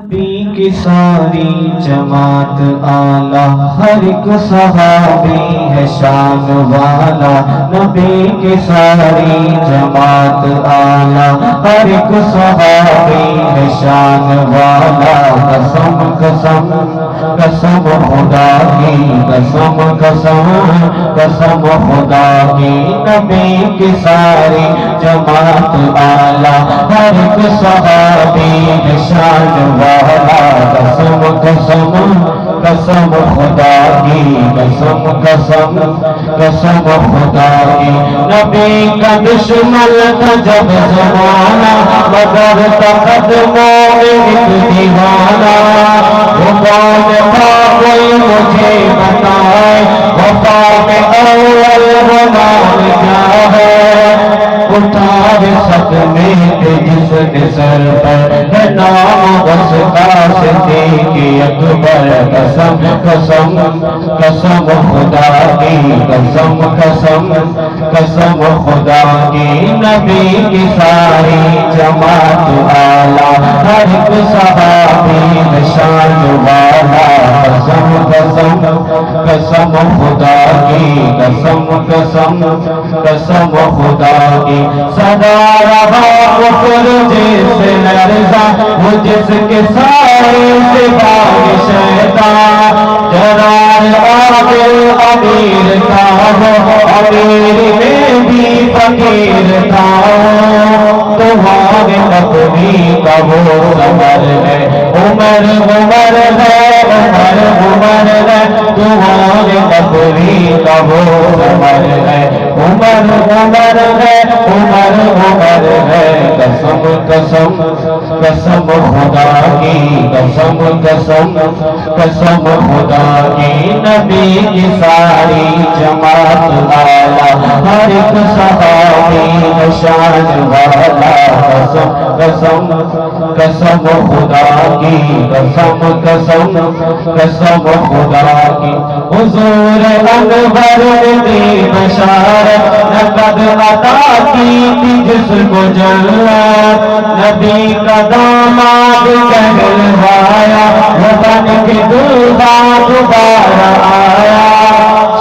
نبی کی ساری جماعت آلہ، ہر ایک صحابی ہے شان والا۔ نبی کی ساری جماعت آلہ، ہر ایک صحابی ہے شان والا۔ قسم قسم قسم خدا کی، قسم قسم قسم خدا کی، نبی کی ساری جماعت آلہ، ہر ایک صحابی ہے شان والا۔ قسم قسم قسم خدا کی، قسم قسم قسم خدا کی، نبی کا دشمن تھا جب زمانہ، مگر تھا قدموں میں ایک دیوانہ۔ وہ کون تھا کوئی مجھے بتائے، وفا میں اول رومان کیا ہے؟ اٹھا صدمے تھے جس کے سر پر ہے نام بس کا صدیق اکبر۔ قسم قسم قسم خدا کی، قسم قسم قسم خدا کی، نبی کی ساری جماعت آلہ، ہر ایک صحابی شان والا۔ قسم قسم قسم خدا کی، قسم قسم قسم خدا کی، سدا رہا کفر جیسے لرزا، وہ جس کے سائے سے بھاگ شیطان۔ جلال عادل امیر تھا وہ، امیر میں بھی فقیر تھا۔ تمہارے نبی کا وہ عمر ہے، عمر عمر ہے، عمر عمر ہے، تمہارے نبی کا وہ عمر ہے، عمر عمر ہے، عمر عمر ہے۔ قسم قسم قسم خدا کی، قسم قسم قسم خدا کی، نبی کی ساری جماعت آلہ، ہر ایک صحابی شان والا۔ قسم قسم قسم خدا کی، قسم قسم قسم خدا کی، حضور انور نے دی بشارت، لقد عطا کی تھی جس کو جنت۔ نبی کا داماد کہلوایا، وہ بن کے دلہا دوبارہ آیا۔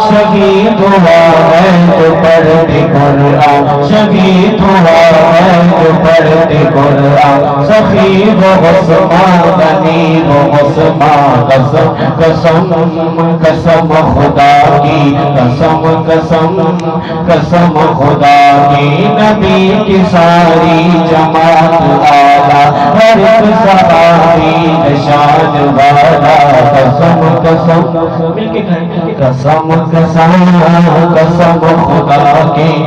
شہید ہوا ہے تو پڑھتے قرآن، شہید ہوا ہے تو پڑھتے قرآن، سخی و عثمان غنی و عثمان۔ قسم قسم قسم خدا کی، قسم قسم قسم خدا کی، نبی کی ساری جماعت آلہ، ہر ایک صحابی شان والا۔ قسم قسم مل کے کہیں، قسم قسم قسم خدا کی،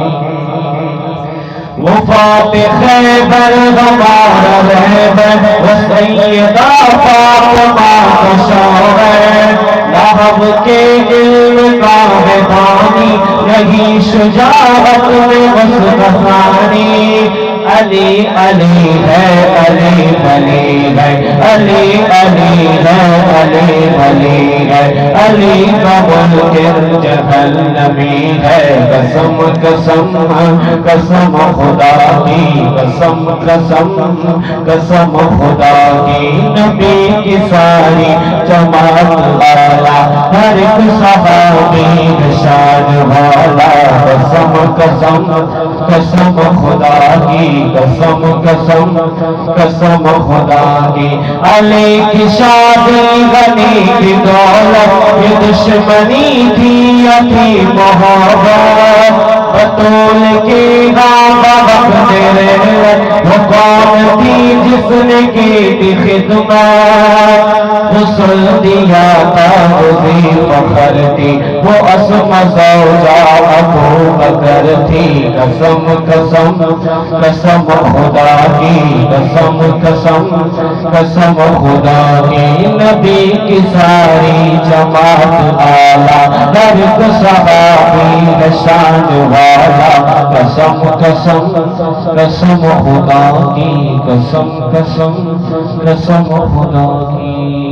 وفات خیبر ہمارا رہبر، وہ سیدہ فاطمہ کا شوہر۔ لہب کے علم کا ہے دانی، یہی شجاعت میں مصطفانی۔ علی علی ہے، علی علی ہے، علی علی ہے، علی علی ہے، علی کا منکر جہنمی ہے۔ قسم قسم قسم خدا کی، قسم قسم قسم خدا کی، نبی کی ساری جماعت آلہ، ہر ایک صحابی شان والا۔ قسم قسم قسم خدا کی، قسم قسم قسم خدا کی، علی کی شادی غنی کی دولت، یہ دشمنی تھی یا تھی محبت؟ بطول کی وقت تیرے، وہ کون تھی جس نے کی تھی خدمت؟ غسل دیا تھا وہی فخر تھی، وہ اسماء زوجہ ابو بکر تھی۔ قسم قسم قسم خدا کی، قسم قسم قسم خدا کی، نبی کی ساری جماعت آلہ، ہر ایک صحابی شان والا۔ قسم قسم قسم خدا کی، قسم قسم قسم خدا کی۔